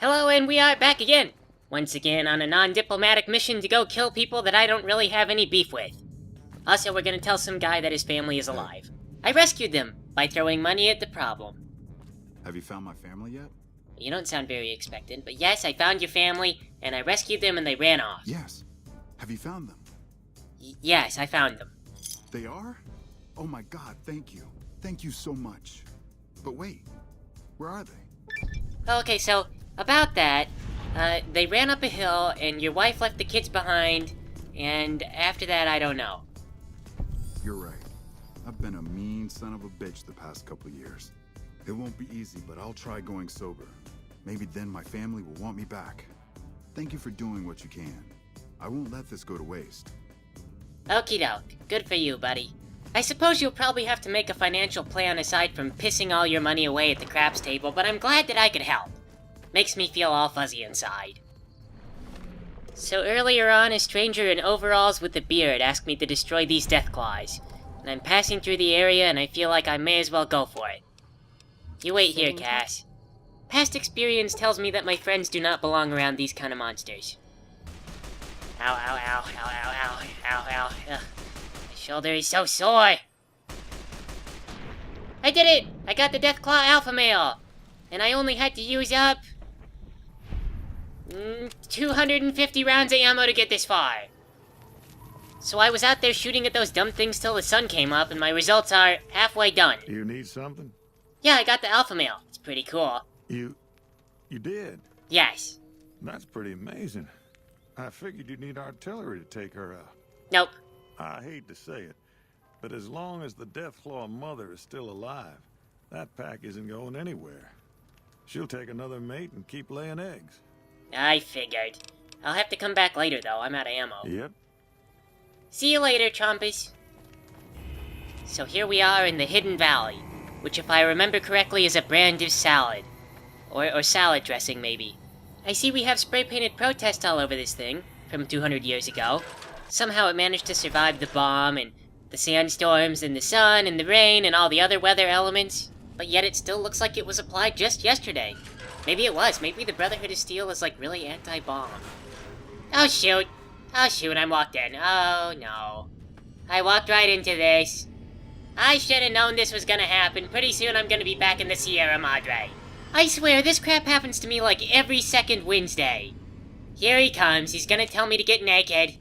Hello, and we are back again. Once again on a non-diplomatic mission to go kill people that I don't really have any beef with. Also, we're gonna tell some guy that his family is alive. I rescued them by throwing money at the problem. Have you found my family yet? You don't sound very expectant, but yes, I found your family, and I rescued them and they ran off. Yes. Have you found them? Yes, I found them. They are? Oh my god, thank you. Thank you so much. But wait, where are they? Okay, so, about that, they ran up a hill, and your wife left the kids behind, and after that, I don't know. You're right. I've been a mean son of a bitch the past couple years. It won't be easy, but I'll try going sober. Maybe then my family will want me back. Thank you for doing what you can. I won't let this go to waste. Okie doke. Good for you, buddy. I suppose you'll probably have to make a financial plan aside from pissing all your money away at the craps table, but I'm glad that I could help. Makes me feel all fuzzy inside. So earlier on, a stranger in overalls with a beard asked me to destroy these deathclaws. And I'm passing through the area and I feel like I may as well go for it. You wait here, Cass. Past experience tells me that my friends do not belong around these kind of monsters. Ow, ow, ow, ow, ow, ow, ow, ow. Ugh. My shoulder is so sore. I did it! I got the Deathclaw Alpha Male! And I only had to use up 250 rounds of ammo to get this far. So I was out there shooting at those dumb things till the sun came up, and my results are halfway done. You need something? Yeah, I got the Alpha Male. It's pretty cool. You did? Yes. That's pretty amazing. I figured you'd need artillery to take her out. Nope. I hate to say it, but as long as the Deathclaw mother is still alive, that pack isn't going anywhere. She'll take another mate and keep laying eggs. I figured. I'll have to come back later, though. I'm out of ammo. Yep. See you later, Trumpus. So here we are in the Hidden Valley, which if I remember correctly is a brand of salad. Or salad dressing, maybe. I see we have spray-painted protest all over this thing, from 200 years ago. Somehow it managed to survive the bomb, and the sandstorms, and the sun, and the rain, and all the other weather elements. But yet it still looks like it was applied just yesterday. Maybe it was. Maybe the Brotherhood of Steel is, like, really anti-bomb. Oh, shoot. Oh, shoot, I'm walked in. Oh, no. I walked right into this. I should have known this was gonna happen. Pretty soon I'm gonna be back in the Sierra Madre. I swear, this crap happens to me like every second Wednesday. Here he comes. He's gonna tell me to get naked.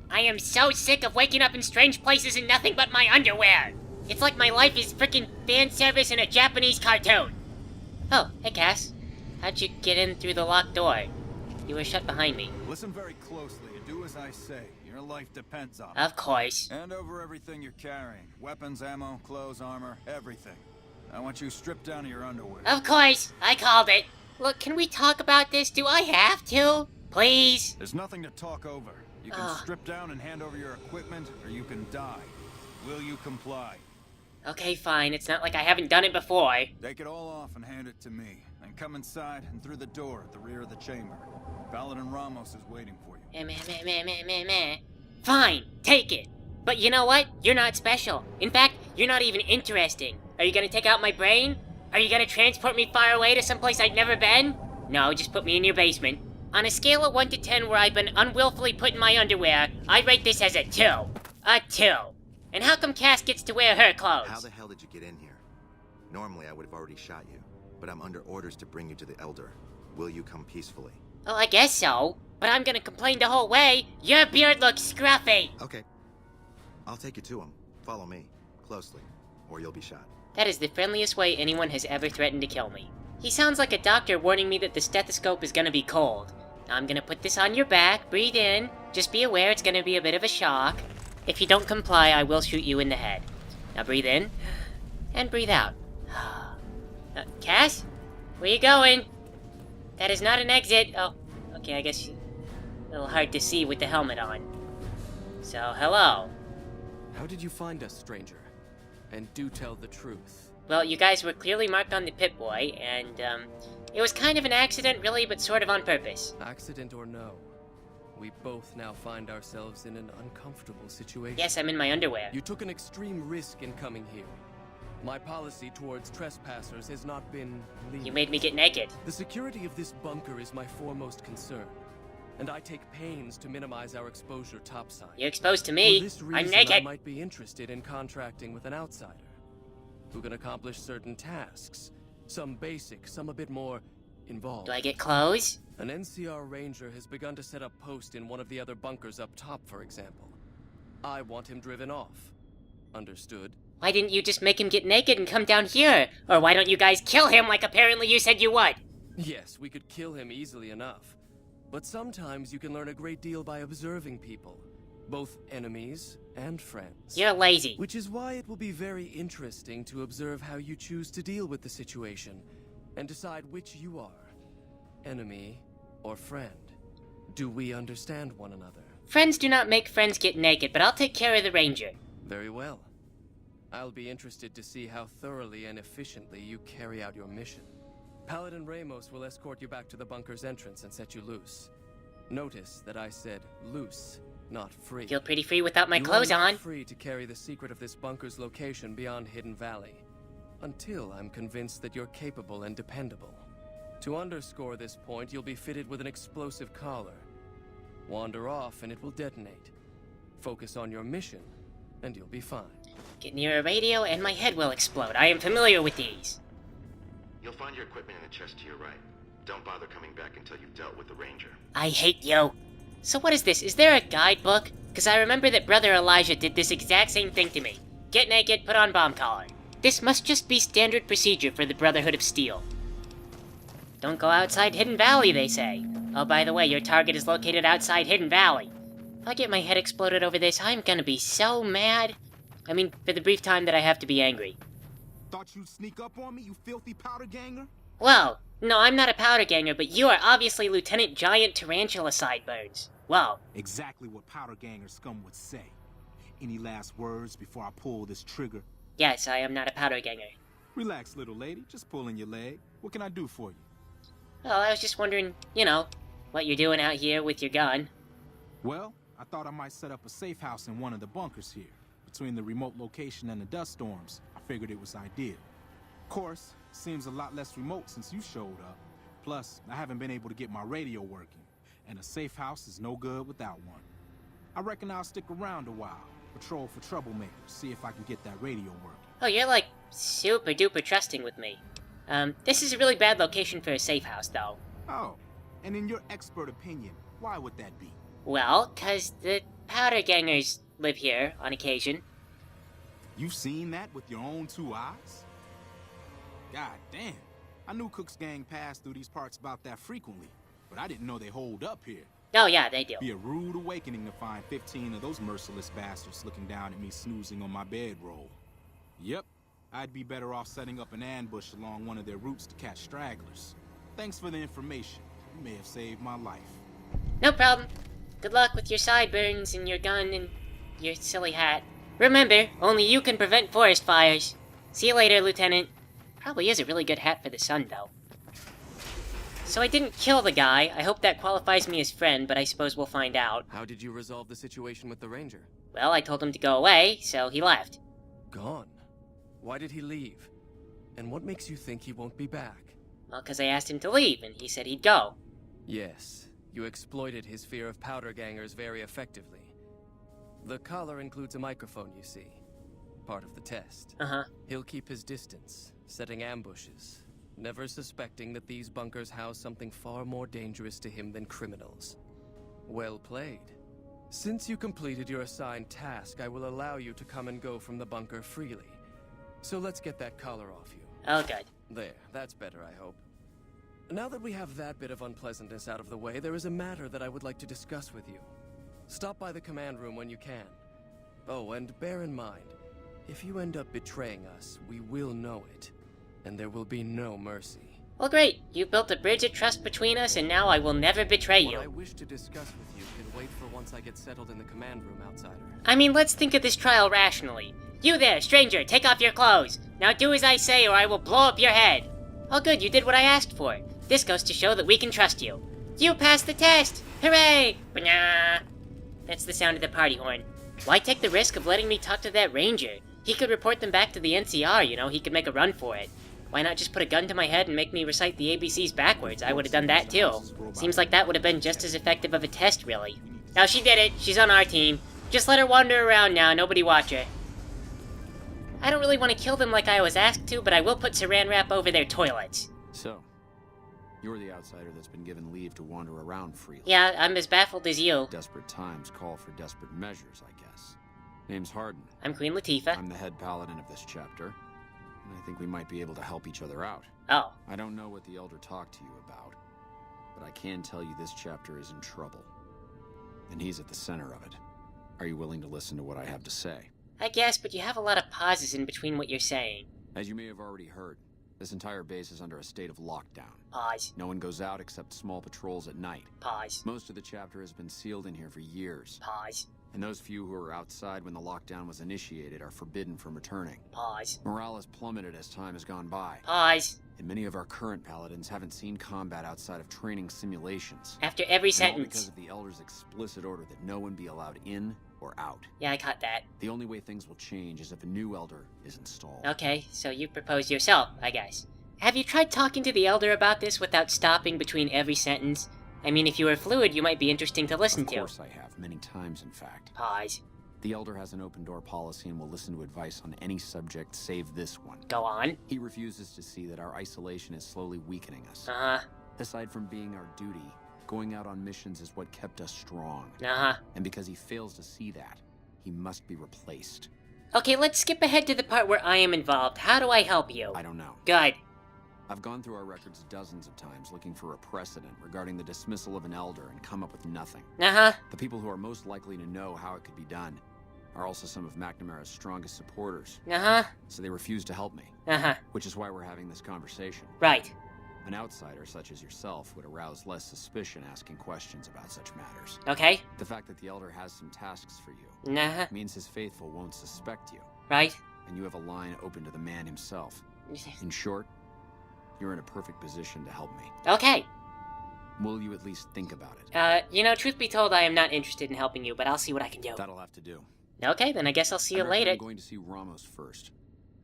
I am so sick of waking up in strange places in nothing but my underwear. It's like my life is frickin' fan service in a Japanese cartoon. Oh, hey Cass. How'd you get in through the locked door? You were shut behind me. Listen very closely and do as I say. Your life depends on it. Of course. Hand over everything you're carrying. Weapons, ammo, clothes, armor, everything. I want you stripped down to your underwear. Of course. I called it. Look, can we talk about this? Do I have to? Please? There's nothing to talk over. You can strip down and hand over your equipment, or you can die. Will you comply? Okay, fine. It's not like I haven't done it before. Take it all off and hand it to me. Then come inside and through the door at the rear of the chamber. Paladin Ramos is waiting for you. Fine, take it. But you know what? You're not special. In fact, you're not even interesting. Are you gonna take out my brain? Are you gonna transport me far away to someplace I've never been? No, just put me in your basement. On a scale of 1 to 10 where I've been unwillfully put in my underwear, I rate this as a 2. A 2. And how come Cass gets to wear her clothes? How the hell did you get in here? Normally I would have already shot you, but I'm under orders to bring you to the Elder. Will you come peacefully? Oh, I guess so. But I'm gonna complain the whole way. Your beard looks scruffy. Okay. I'll take you to him. Follow me. Closely. Or you'll be shot. That is the friendliest way anyone has ever threatened to kill me. He sounds like a doctor warning me that the stethoscope is gonna be cold. Now I'm gonna put this on your back, breathe in. Just be aware it's gonna be a bit of a shock. If you don't comply, I will shoot you in the head. Now breathe in, and breathe out. Cass? Where you going? That is not an exit. Oh, okay, I guess a little hard to see with the helmet on. So, hello. How did you find us, stranger? And do tell the truth. Well, you guys were clearly marked on the Pip-Boy, and, it was kind of an accident, really, but sort of on purpose. Accident or no, we both now find ourselves in an uncomfortable situation. Yes, I'm in my underwear. You took an extreme risk in coming here. My policy towards trespassers has not been lenient. You made me get naked. The security of this bunker is my foremost concern, and I take pains to minimize our exposure topside. You're exposed to For me. this I'm reason, naked. I might be interested in contracting with an outsider who can accomplish certain tasks. Some basic, some a bit more involved. Do I get clothes? An NCR ranger has begun to set up post in one of the other bunkers up top, for example. I want him driven off. Understood? Why didn't you just make him get naked and come down here? Or why don't you guys kill him like apparently you said you would? Yes, we could kill him easily enough. But sometimes you can learn a great deal by observing people. Both enemies and friends. You're lazy. Which is why it will be very interesting to observe how you choose to deal with the situation, and decide which you are. Enemy or friend. Do we understand one another? Friends do not make friends get naked, but I'll take care of the ranger. Very well. I'll be interested to see how thoroughly and efficiently you carry out your mission. Paladin Ramos will escort you back to the bunker's entrance and set you loose. Notice that I said loose, not free. Feel pretty free without my You clothes are not on. free to carry the secret of this bunker's location beyond Hidden Valley, until I'm convinced that you're capable and dependable. To underscore this point, you'll be fitted with an explosive collar. Wander off and it will detonate. Focus on your mission, and you'll be fine. Get near a radio and my head will explode. I am familiar with these. You'll find your equipment in the chest to your right. Don't bother coming back until you've dealt with the ranger. I hate you. So what is this? Is there a guidebook? Because I remember that Brother Elijah did this exact same thing to me. Get naked, put on bomb collar. This must just be standard procedure for the Brotherhood of Steel. Don't go outside Hidden Valley, they say. Oh, by the way, your target is located outside Hidden Valley. If I get my head exploded over this, I'm gonna be so mad. I mean, for the brief time that I have to be angry. Thought you'd sneak up on me, you filthy powder ganger? Well, no, I'm not a powder ganger, but you are obviously Lieutenant Giant Tarantula Sideburns. Well, Exactly what powder ganger scum would say. Any last words before I pull this trigger? yes, I am not a powder ganger. Relax, little lady. Just pulling your leg. What can I do for you? Well, I was just wondering, you know, what you're doing out here with your gun. Well, I thought I might set up a safe house in one of the bunkers here. Between the remote location and the dust storms, I figured it was ideal. Of course, seems a lot less remote since you showed up. Plus, I haven't been able to get my radio working, and a safe house is no good without one. I reckon I'll stick around a while, patrol for troublemakers, see if I can get that radio working. Oh, you're like super duper trusting with me. This is a really bad location for a safe house, though. Oh, and in your expert opinion, why would that be? Well, 'cause the powder gangers live here on occasion. You've seen that with your own two eyes? God damn. I knew Cook's gang passed through these parts about that frequently, but I didn't know they holed up here. Oh, yeah, they do. Be a rude awakening to find 15 of those merciless bastards looking down at me snoozing on my bedroll. Yep, I'd be better off setting up an ambush along one of their routes to catch stragglers. Thanks for the information. You may have saved my life. No problem. Good luck with your sideburns and your gun and your silly hat. Remember, only you can prevent forest fires. See you later, Lieutenant. Probably is a really good hat for the sun, though. So I didn't kill the guy. I hope that qualifies me as friend, but I suppose we'll find out. How did you resolve the situation with the ranger? Well, I told him to go away, so he left. Gone. Why did he leave? And what makes you think he won't be back? Well, 'cause I asked him to leave, and he said he'd go. Yes, you exploited his fear of powder gangers very effectively. The collar includes a microphone, you see. Part of the test. Uh-huh. He'll keep his distance, setting ambushes, never suspecting that these bunkers house something far more dangerous to him than criminals. Well played. Since you completed your assigned task, I will allow you to come and go from the bunker freely. So let's get that collar off you. Oh, good. There, that's better, I hope. Now that we have that bit of unpleasantness out of the way, there is a matter that I would like to discuss with you. Stop by the command room when you can. Oh, and bear in mind, if you end up betraying us, we will know it, and there will be no mercy. Well, great. You built a bridge of trust between us, and now I will never betray What I you. wish to discuss with you can wait for once I get settled in the command room, outsider. I mean, let's think of this trial rationally. You there, stranger, take off your clothes. Now do as I say, or I will blow up your head. Oh, good, you did what I asked for. This goes to show that we can trust you. You passed the test! Hooray! Ba-nya! That's the sound of the party horn. Why take the risk of letting me talk to that ranger? He could report them back to the NCR, you know, he could make a run for it. Why not just put a gun to my head and make me recite the ABCs backwards? I would have done that too. Seems like that would have been just as effective of a test, really. Now she did it, she's on our team. Just let her wander around now, nobody watch her. I don't really want to kill them like I was asked to, but I will put saran wrap over their toilets. So, you're the outsider that's been given leave to wander around freely. Yeah, I'm as baffled as you. Desperate times call for desperate measures, I guess. Name's Harden. I'm Queen Latifah. I'm the head paladin of this chapter, and I think we might be able to help each other out. Oh. I don't know what the Elder talked to you about, but I can tell you this chapter is in trouble. And he's at the center of it. Are you willing to listen to what I have to say? I guess, but you have a lot of pauses in between what you're saying. As you may have already heard, this entire base is under a state of lockdown. Pause. No one goes out except small patrols at night. Pause. Most of the chapter has been sealed in here for years. Pause. And those few who were outside when the lockdown was initiated are forbidden from returning. Pause. Morale has plummeted as time has gone by. Pause. And many of our current paladins haven't seen combat outside of training simulations. After every And all sentence. because of the Elder's explicit order that no one be allowed in or out. Yeah, I caught that. The only way things will change is if a new Elder is installed. Okay, so you proposed yourself, I guess. Have you tried talking to the Elder about this without stopping between every sentence? I mean, if you were fluid, you might be interesting to listen to. Of course I have, many times in fact. Pause. The Elder has an open door policy and will listen to advice on any subject save this one. Go on. He refuses to see that our isolation is slowly weakening us. Uh-huh. Aside from being our duty, going out on missions is what kept us strong. Uh-huh. And because he fails to see that, he must be replaced. Okay, let's skip ahead to the part where I am involved. How do I help you? I don't know. Good. I've gone through our records dozens of times looking for a precedent regarding the dismissal of an Elder and come up with nothing. Uh-huh. The people who are most likely to know how it could be done are also some of McNamara's strongest supporters. Uh-huh. So they refuse to help me. Uh-huh. Which is why we're having this conversation. Right. An outsider such as yourself would arouse less suspicion asking questions about such matters. Okay. The fact that the Elder has some tasks for you Uh-huh. means his faithful won't suspect you. Right. And you have a line open to the man himself. In short, you're in a perfect position to help me. Okay. Will you at least think about it? You know, truth be told, I am not interested in helping you, but I'll see what I can do. That'll have to do. Okay, then I guess I'll see you later. I'm going to see Ramos first.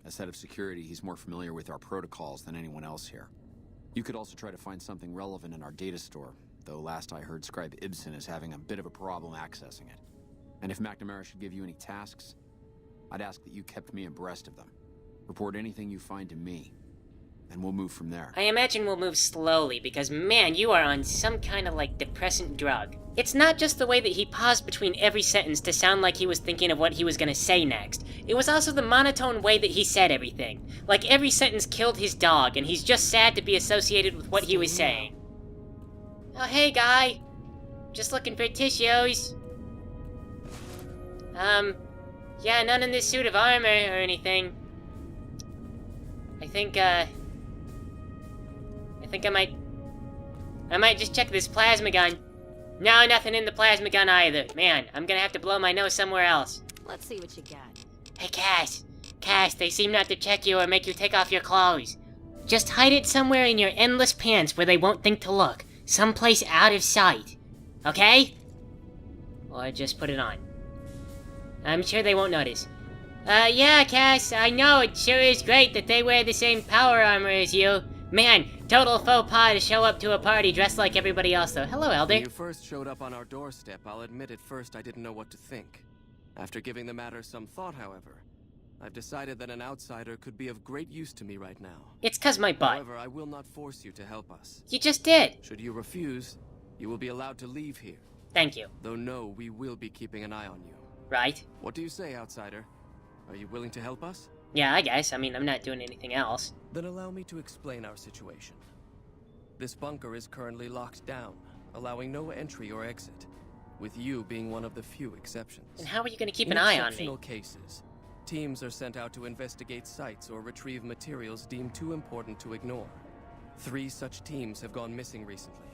As head of security, he's more familiar with our protocols than anyone else here. You could also try to find something relevant in our data store, though last I heard Scribe Ibsen is having a bit of a problem accessing it. And if McNamara should give you any tasks, I'd ask that you kept me abreast of them. Report anything you find to me, and we'll move from there. I imagine we'll move slowly, because man, you are on some kind of, like, depressant drug. It's not just the way that he paused between every sentence to sound like he was thinking of what he was gonna say next. It was also the monotone way that he said everything. Like every sentence killed his dog, and he's just sad to be associated with what he was saying. Oh, hey, guy. Just looking for tissues. Yeah, none in this suit of armor or anything. I think I might just check this plasma gun. No, nothing in the plasma gun either. Man, I'm gonna have to blow my nose somewhere else. Let's see what you got. Hey, Cass. Cass, they seem not to check you or make you take off your clothes. Just hide it somewhere in your endless pants where they won't think to look. Someplace out of sight. Okay? Or just put it on. I'm sure they won't notice. Yeah, Cass, I know it sure is great that they wear the same power armor as you. Man, total faux pas to show up to a party dressed like everybody else, though. Hello, Elder. When you first showed up on our doorstep, I'll admit at first I didn't know what to think. After giving the matter some thought, however, I've decided that an outsider could be of great use to me right now. It's 'cause my butt. However, I will not force you to help us. You just did. Should you refuse, you will be allowed to leave here. Thank you. Though no, we will be keeping an eye on you. Right? What do you say, outsider? Are you willing to help us? Yeah, I guess. I mean, I'm not doing anything else. Then allow me to explain our situation. This bunker is currently locked down, allowing no entry or exit, with you being one of the few exceptions. And how are you going to keep In an eye on me? exceptional cases, teams are sent out to investigate sites or retrieve materials deemed too important to ignore. 3 such teams have gone missing recently,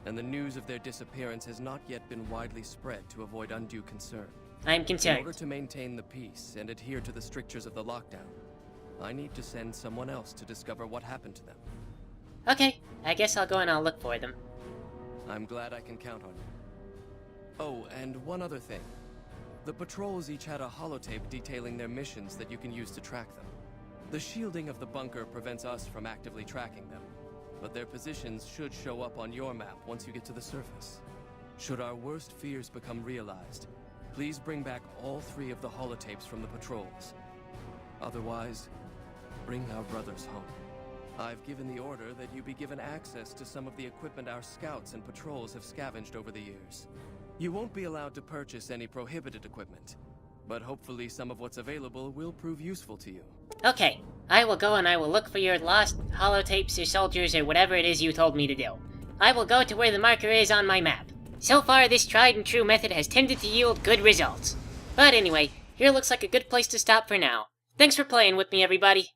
and the news of their disappearance has not yet been widely spread to avoid undue concern. I am In concerned. order to maintain the peace and adhere to the strictures of the lockdown, I need to send someone else to discover what happened to them. Okay, I guess I'll go and I'll look for them. I'm glad I can count on you. Oh, and one other thing. The patrols each had a holotape detailing their missions that you can use to track them. The shielding of the bunker prevents us from actively tracking them, but their positions should show up on your map once you get to the surface. Should our worst fears become realized, please bring back all 3 of the holotapes from the patrols. Otherwise, bring our brothers home. I've given the order that you be given access to some of the equipment our scouts and patrols have scavenged over the years. You won't be allowed to purchase any prohibited equipment, but hopefully some of what's available will prove useful to you. Okay, I will go and I will look for your lost holotapes or soldiers or whatever it is you told me to do. I will go to where the marker is on my map. So far, this tried and true method has tended to yield good results. But anyway, here looks like a good place to stop for now. Thanks for playing with me, everybody.